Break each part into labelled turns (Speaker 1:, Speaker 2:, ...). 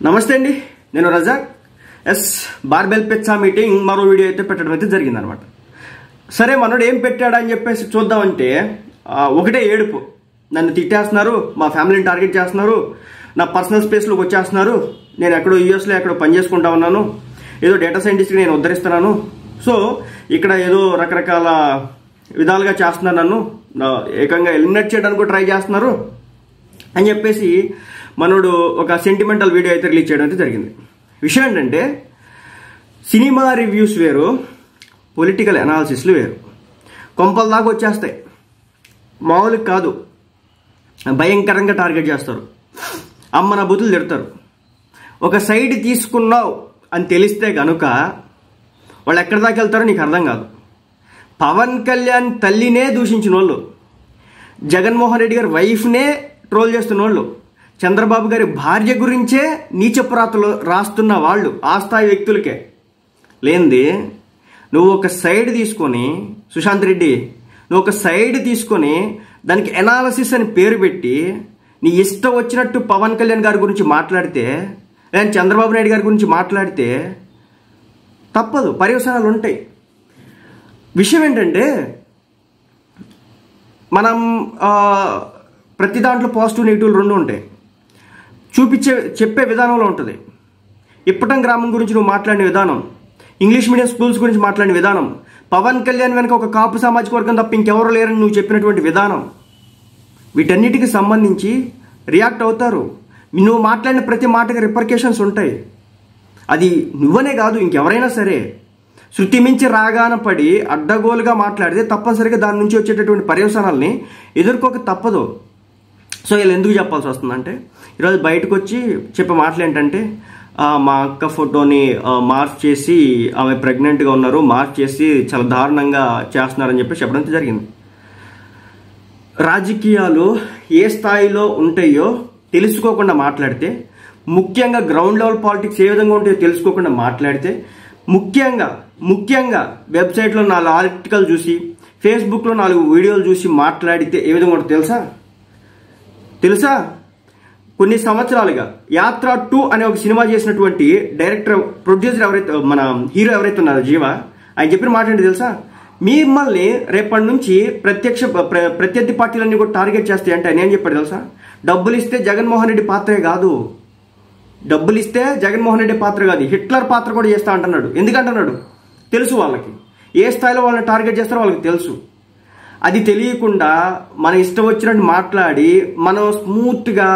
Speaker 1: నమస్తే అండి, నేను రజాక్. బార్బెల్ పిచ్చా మీటింగ్ మరో వీడియో అయితే పెట్టడం అయితే జరిగిందనమాట. సరే, మనోడు ఏం పెట్టాడని చెప్పేసి చూద్దామంటే ఒకటే ఏడుపు. నన్ను తిట్టేస్తున్నారు, మా ఫ్యామిలీని టార్గెట్ చేస్తున్నారు, నా పర్సనల్ స్పేస్లోకి వచ్చేస్తున్నారు, నేను ఎక్కడో యూఎస్లో ఎక్కడో పని చేసుకుంటా ఉన్నాను, ఏదో డేటా సైంటిస్ట్కి నేను ఉద్ధరిస్తున్నాను, సో ఇక్కడ ఏదో రకరకాల విధాలుగా చేస్తున్నారు, నన్ను ఏకంగా ఎలిమినేట్ చేయడానికి కూడా ట్రై చేస్తున్నారు అని చెప్పేసి మనోడు ఒక సెంటిమెంటల్ వీడియో అయితే రిలీజ్ చేయడం అయితే జరిగింది. విషయం ఏంటంటే, సినిమా రివ్యూస్ వేరు, పొలిటికల్ అనాలిసిస్లు వేరు. కొంపల దాకా వచ్చేస్తాయి, మామూలుగా కాదు, భయంకరంగా టార్గెట్ చేస్తారు, అమ్మన బుతులు తిడతారు. ఒక సైడ్ తీసుకున్నావు అని తెలిస్తే కనుక వాళ్ళు ఎక్కడి దాకా వెళ్తారో నీకు అర్థం కాదు. పవన్ కళ్యాణ్ తల్లినే దూషించిన వాళ్ళు, జగన్మోహన్ రెడ్డి గారి వైఫ్నే ట్రోల్ చేస్తున్న వాళ్ళు, చంద్రబాబు గారి భార్య గురించే నీచపు రాతలు రాస్తున్న వాళ్ళు, ఆ స్థాయి వ్యక్తులకే లేనిది నువ్వు ఒక సైడ్ తీసుకొని, సుశాంత్ రెడ్డి నువ్వు ఒక సైడ్ తీసుకొని దానికి ఎనాలసిస్ అని పేరు పెట్టి నీ ఇష్టం వచ్చినట్టు పవన్ కళ్యాణ్ గారి గురించి మాట్లాడితే, లేదా చంద్రబాబు నాయుడు గారి గురించి మాట్లాడితే తప్పదు, పర్యవసానాలు ఉంటాయి. విషయం ఏంటంటే, మనం ప్రతి దాంట్లో పాజిటివ్ నెగిటివ్ రెండు ఉంటాయి. చెప్పే విధానంలో ఉంటుంది. ఇప్పటం గ్రామం గురించి నువ్వు మాట్లాడిన విధానం, ఇంగ్లీష్ మీడియం స్కూల్స్ గురించి మాట్లాడిన విధానం, పవన్ కళ్యాణ్ వెనక ఒక కాపు సామాజిక వర్గం తప్ప ఇంకెవరు లేరని నువ్వు చెప్పినటువంటి విధానం, వీటన్నిటికి సంబంధించి రియాక్ట్ అవుతారు. నువ్వు మాట్లాడిన ప్రతి మాటకి రిపర్కేషన్స్ ఉంటాయి. అది నువ్వనే కాదు, ఇంకెవరైనా సరే శృతి మించి రాగాన పడి అడ్డగోలుగా మాట్లాడితే తప్పనిసరిగా దాని నుంచి వచ్చేటటువంటి పర్యవసానాలని ఎదుర్కోక తప్పదు. సో వీళ్ళు ఎందుకు చెప్పాల్సి వస్తుందంటే, ఈరోజు బయటకు వచ్చి చెప్పే మాటలు ఏంటంటే, మా అక్క ఫోటోని మార్క్ చేసి ఆమె ప్రెగ్నెంట్గా ఉన్నారు, మార్క్ చేసి చాలా దారుణంగా చేస్తున్నారని చెప్పి చెప్పడం జరిగింది. రాజకీయాలు ఏ స్థాయిలో ఉంటాయో తెలుసుకోకుండా మాట్లాడితే, ముఖ్యంగా గ్రౌండ్ లెవెల్ పాలిటిక్స్ ఏ విధంగా ఉంటాయో తెలుసుకోకుండా మాట్లాడితే, ముఖ్యంగా వెబ్సైట్లో 4 ఆర్టికల్ చూసి, ఫేస్బుక్లో 4 వీడియోలు చూసి మాట్లాడితే ఏ విధంగా ఉంటుందో తెలుసా? కొన్ని సంవత్సరాలుగా యాత్ర 2 అనే ఒక సినిమా చేసినటువంటి డైరెక్టర్, ప్రొడ్యూసర్ ఎవరైతే, మన హీరో ఎవరైతే ఉన్నారో జీవ, ఆయన చెప్పిన మాట ఏంటి తెలుసా? మిమ్మల్ని రేపటి నుంచి ప్రత్యర్థి పార్టీలన్నీ కూడా టార్గెట్ చేస్తాయి అంటే ఆయన ఏం చెప్పాడు తెలుసా? డబ్బులు ఇస్తే జగన్మోహన్ రెడ్డి పాత్రే కాదు, హిట్లర్ పాత్ర కూడా చేస్తా అంటున్నాడు. ఎందుకంటున్నాడు? తెలుసు వాళ్ళకి, ఏ స్థాయిలో వాళ్ళని టార్గెట్ చేస్తారో వాళ్ళకి తెలుసు. అది తెలియకుండా మన ఇష్టం వచ్చినట్టు మాట్లాడి, మనం స్మూత్గా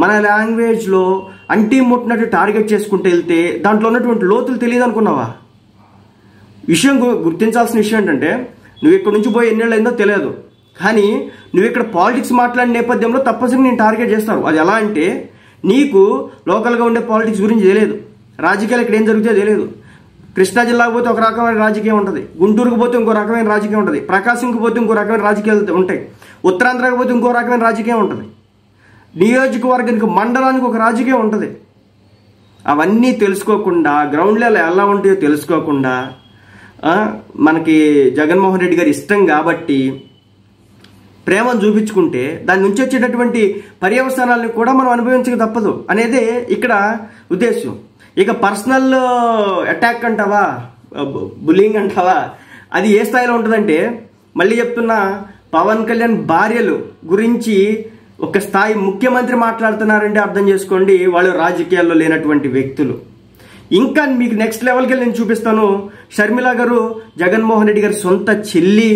Speaker 1: మన లాంగ్వేజ్లో అంటీ ముట్టినట్టు టార్గెట్ చేసుకుంటూ వెళ్తే దాంట్లో ఉన్నటువంటి లోతులు తెలియదు అనుకున్నావా? గుర్తించాల్సిన విషయం ఏంటంటే, నువ్వు ఇక్కడ నుంచి పోయి ఎన్నేళ్ళు అయిందో తెలియదు, కానీ నువ్వు ఇక్కడ పాలిటిక్స్ మాట్లాడిన నేపథ్యంలో తప్పనిసరిగా నేను టార్గెట్ చేస్తారు. అది ఎలా అంటే, నీకు లోకల్గా ఉండే పాలిటిక్స్ గురించి తెలియదు, రాజకీయాలు ఇక్కడ ఏం జరుగుతుందో తెలియదు. కృష్ణా జిల్లాకు పోతే ఒక రకమైన రాజకీయం ఉంటుంది, గుంటూరుకు పోతే ఇంకో రకమైన రాజకీయం ఉంటుంది, ప్రకాశంకి పోతే ఇంకో రకమైన రాజకీయాలు ఉంటాయి, ఉత్తరాంధ్రకు పోతే ఇంకో రకమైన రాజకీయం ఉంటుంది, నియోజకవర్గానికి మండలానికి ఒక రాజకీయం ఉంటుంది. అవన్నీ తెలుసుకోకుండా, గ్రౌండ్ లెవెల్ ఎలా ఉంటాయో తెలుసుకోకుండా, మనకి జగన్మోహన్ రెడ్డి గారి ఇష్టం కాబట్టి ప్రేమను చూపించుకుంటే దాని నుంచి వచ్చేటటువంటి పర్యవసానాలను కూడా మనం అనుభవించక తప్పదు అనేదే ఇక్కడ ఉద్దేశం. ఇక పర్సనల్ అటాక్ అంటావా, బుల్లింగ్ అంటావా, అది ఏ స్థాయిలో ఉంటుందంటే, మళ్ళీ చెప్తున్నా, పవన్ కళ్యాణ్ భార్యలు గురించి ఒక స్థాయి ముఖ్యమంత్రి మాట్లాడుతున్నారంటే అర్థం చేసుకోండి, వాళ్ళు రాజకీయాల్లో లేనటువంటి వ్యక్తులు. ఇంకా మీకు నెక్స్ట్ లెవెల్కి వెళ్ళి నేను చూపిస్తాను. షర్మిల గారు జగన్మోహన్ రెడ్డి గారి సొంత చెల్లి,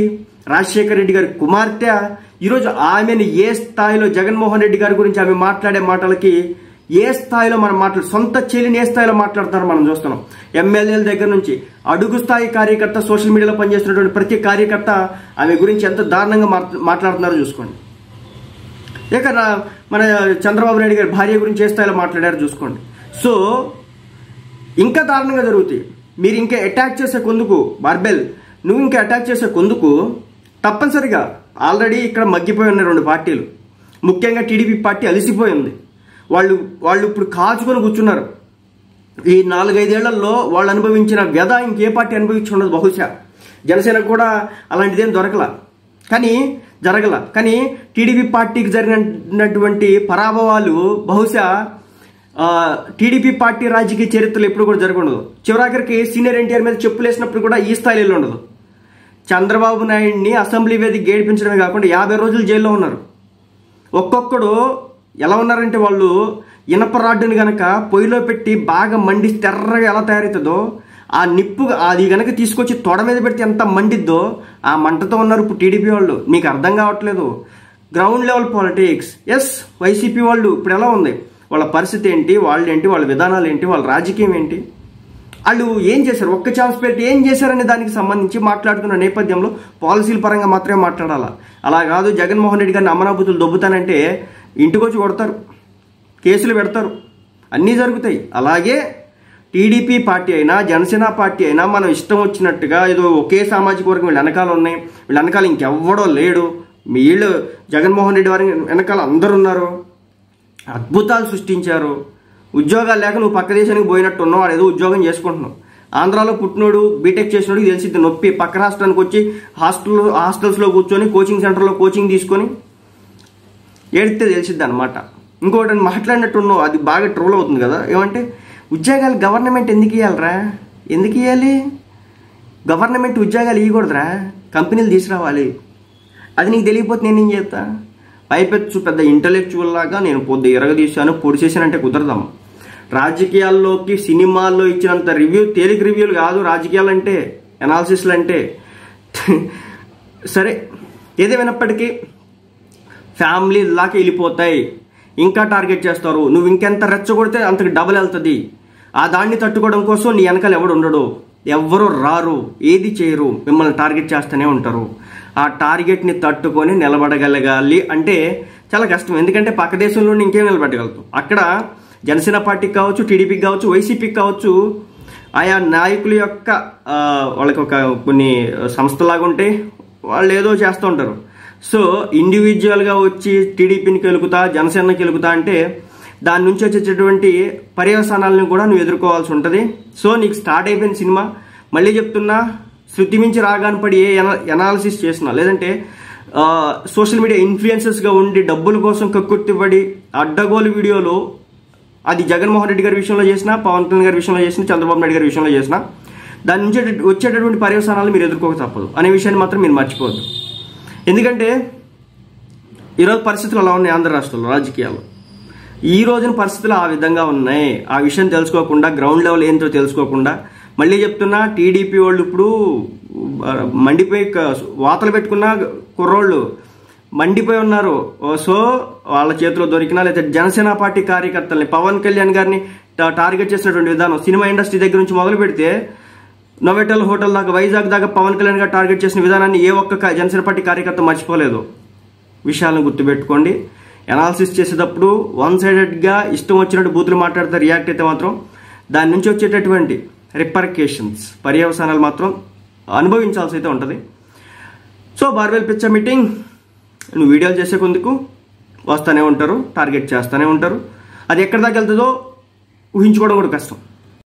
Speaker 1: రాజశేఖర రెడ్డి గారి కుమార్తె. ఈరోజు ఆమెను ఏ స్థాయిలో, జగన్మోహన్ రెడ్డి గారి గురించి ఆమె మాట్లాడే మాటలకి ఏ స్థాయిలో మనం సొంత చెల్లిని ఏ స్థాయిలో మాట్లాడుతారో మనం చూస్తున్నాం. ఎమ్మెల్యేల దగ్గర నుంచి అడుగు స్థాయి కార్యకర్త, సోషల్ మీడియాలో పనిచేస్తున్నటువంటి ప్రతి కార్యకర్త ఆమె గురించి ఎంత దారుణంగా మాట్లాడుతున్నారో చూసుకోండి. ఇక మన చంద్రబాబు నాయుడు గారి భార్య గురించి ఏ స్థాయిలో మాట్లాడారో చూసుకోండి. సో ఇంకా దారుణంగా జరుగుతాయి. మీరు ఇంకా అటాక్ చేసే కొందుకు, బార్బెల్ నువ్వు ఇంకా అటాక్ చేసే కొందుకు తప్పనిసరిగా ఆల్రెడీ ఇక్కడ మగ్గిపోయి ఉన్న 2 పార్టీలు, ముఖ్యంగా టీడీపీ పార్టీ అలసిపోయింది. వాళ్ళు ఇప్పుడు కాచుకొని కూర్చున్నారు. ఈ 4-5 ఏళ్లలో వాళ్ళు అనుభవించిన వ్యధ ఇంకే పార్టీ అనుభవించి ఉండదు. బహుశా జనసేనకు కూడా అలాంటిదేం జరగల. కానీ టీడీపీ పార్టీకి జరిగినటువంటి పరాభవాలు బహుశా టీడీపీ పార్టీ రాజకీయ చరిత్రలో ఎప్పుడు కూడా జరగఉండదు. చివరాఖరికి సీనియర్ ఎన్టీఆర్ మీద చెప్పులు వేసినప్పుడు కూడా ఈ స్థాయిలో ఉండదు. చంద్రబాబు నాయుడిని అసెంబ్లీ వేదిక గేడిపించడమే కాకుండా 50 రోజులు జైల్లో ఉన్నారు. ఒక్కొక్కడు ఎలా ఉన్నారంటే వాళ్ళు ఇనప రాడ్డుని గనక పొయ్యిలో పెట్టి బాగా మండి తెర్రగా ఎలా తయారవుతుందో ఆ నిప్పు అది గనక తీసుకొచ్చి తొడ మీద పెడితే ఎంత మండిద్దో ఆ మంటతో ఉన్నారు ఇప్పుడు టీడీపీ వాళ్ళు. మీకు అర్థం కావట్లేదు ground level politics. Yes, YCP వాళ్ళు ఇప్పుడు ఎలా ఉంది, వాళ్ళ పరిస్థితి ఏంటి, వాళ్ళు ఏంటి, వాళ్ళ విధానాలు ఏంటి, వాళ్ళ రాజకీయం ఏంటి, వాళ్ళు ఏం చేశారు, ఒక్క ఛాన్స్ పెట్టి ఏం చేశారనే దానికి సంబంధించి మాట్లాడుతున్న నేపథ్యంలో పాలసీల పరంగా మాత్రమే మాట్లాడాలా. అలా కాదు జగన్మోహన్ రెడ్డి గారిని అమరాబుతులు దొబ్బుతానంటే ఇంటికి వచ్చి కొడతారు, కేసులు పెడతారు, అన్నీ జరుగుతాయి. అలాగే టీడీపీ పార్టీ అయినా జనసేన పార్టీ అయినా మనం ఇష్టం వచ్చినట్టుగా ఏదో ఒకే సామాజిక వర్గం వీళ్ళ వెనకాల ఉన్నాయి, వీళ్ళ వెనకాల ఇంకెవ్వడో లేడు, వీళ్ళు జగన్మోహన్ రెడ్డి వారి వెనకాల అందరు ఉన్నారు, అద్భుతాలు సృష్టించారు, ఉద్యోగాలు లేక నువ్వు పక్క దేశానికి పోయినట్టు ఉన్నావు, వాడు ఏదో ఉద్యోగం చేసుకుంటున్నావు. ఆంధ్రాలో పుట్టినోడు బీటెక్ చేసినోడు తెలిసింది నొప్పి, పక్క రాష్ట్రానికి వచ్చి హాస్టల్స్లో కూర్చొని కోచింగ్ సెంటర్లో కోచింగ్ తీసుకొని ఏడితే తెలిసిద్ది అనమాట. ఇంకోటి మాట్లాడినట్టు ఉన్నావు, అది బాగా ట్రోల్ అవుతుంది కదా. ఏమంటే ఉద్యోగాలు గవర్నమెంట్ ఎందుకు ఇవ్వాలరా, ఎందుకు ఇవ్వాలి, గవర్నమెంట్ ఉద్యోగాలు ఇవ్వకూడదురా, కంపెనీలు తీసుకురావాలి. అది నీకు తెలియకపోతే నేను ఏం చేస్తా, పైపెచ్చు పెద్ద ఇంటలెక్చువల్ లాగా నేను పొద్దు ఎరగదీశాను పొడి చేశానంటే కుదరదాం. రాజకీయాల్లోకి సినిమాల్లో ఇచ్చినంత తేలిక రివ్యూలు కాదు రాజకీయాలు అంటే, అనాలిసిస్లు అంటే. సరే ఏదేమైనప్పటికీ ఫ్యామిలీ దాకా వెళ్ళిపోతాయి, ఇంకా టార్గెట్ చేస్తారు, నువ్వు ఇంకెంత రెచ్చగొడితే అంతకు డబల్ వెళ్తుంది. ఆ దాన్ని తట్టుకోవడం కోసం నీ వెనకాల ఎవడు ఉండడు, ఎవ్వరూ రారు, ఏది చేయరు, మిమ్మల్ని టార్గెట్ చేస్తూనే ఉంటారు. ఆ టార్గెట్ని తట్టుకొని నిలబడగలగాలి అంటే చాలా కష్టం. ఎందుకంటే పక్క దేశంలో ఇంకేం నిలబెట్టగలుగుతాం. అక్కడ జనసేన పార్టీకి కావచ్చు, టీడీపీకి కావచ్చు, వైసీపీకి కావచ్చు, ఆయా నాయకుల యొక్క వాళ్ళకి ఒక కొన్ని సంస్థలాగా ఉంటే వాళ్ళు ఏదో చేస్తూ ఉంటారు. సో ఇండివిజువల్గా వచ్చి టీడీపీని కెలుకుతా జనసేనకి కెలుకుతా అంటే దాని నుంచి వచ్చేటటువంటి పర్యవసానాలను కూడా నువ్వు ఎదుర్కోవాల్సి ఉంటుంది. సో నీకు స్టార్ట్ అయిపోయిన సినిమా, మళ్ళీ చెప్తున్నా, శృతి మించి రాగాని పడి ఏ ఎనాలిసిస్ చేసినా, లేదంటే సోషల్ మీడియా ఇన్ఫ్లుయెన్సర్స్గా ఉండి డబ్బుల కోసం కక్కుర్తిపడి అడ్డగోలు వీడియోలు, అది జగన్మోహన్ రెడ్డి గారి విషయంలో చేసినా, పవన్ కళ్యాణ్ గారి విషయంలో చేసినా, చంద్రబాబు నాయుడు గారి విషయంలో చేసినా, దాని నుంచి వచ్చేటటువంటి పర్యవసానాలు మీరు ఎదుర్కోక తప్పదు అనే విషయాన్ని మాత్రం మీరు మర్చిపోవద్దు. ఎందుకంటే ఈరోజు పరిస్థితులు అలా ఉన్నాయి ఆంధ్ర రాష్ట్రంలో రాజకీయాలు. ఈ రోజున పరిస్థితులు ఆ విధంగా ఉన్నాయి. ఆ విషయం తెలుసుకోకుండా, గ్రౌండ్ లెవెల్ ఏంటో తెలుసుకోకుండా, మళ్ళీ చెప్తున్నా టీడీపీ వాళ్ళు ఇప్పుడు మండిపోయి వాతలు పెట్టుకున్న కుర్రోళ్ళు మండిపోయి ఉన్నారు. సో వాళ్ళ చేతిలో దొరికినా, లేదా జనసేన పార్టీ కార్యకర్తల్ని, పవన్ కళ్యాణ్ గారిని టార్గెట్ చేసినటువంటి విధానం సినిమా ఇండస్ట్రీ దగ్గర నుంచి మొదలు పెడితే నోవెటల్ హోటల్ దాకా, వైజాగ్ దాకా పవన్ కళ్యాణ్ గారు టార్గెట్ చేసిన విధానాన్ని ఏ ఒక్క జనసేన పార్టీ కార్యకర్త మర్చిపోలేదు. విషయాలను గుర్తుపెట్టుకోండి. అనాలిసిస్ చేసేటప్పుడు వన్ సైడెడ్గా ఇష్టం వచ్చినట్టు బూతులు మాట్లాడితే రియాక్ట్ అయితే మాత్రం దాని నుంచి వచ్చేటటువంటి రిపర్కేషన్స్, పర్యవసానాలు మాత్రం అనుభవించాల్సి అయితే ఉంటుంది. సో బార్బెల్ పిక్చర్ మీటింగ్, నువ్వు వీడియోలు చేసే కొందుకు వస్తూనే ఉంటారు, టార్గెట్ చేస్తూనే ఉంటారు. అది ఎక్కడి దాకా వెళ్తుందో ఊహించుకోవడం కూడా కష్టం.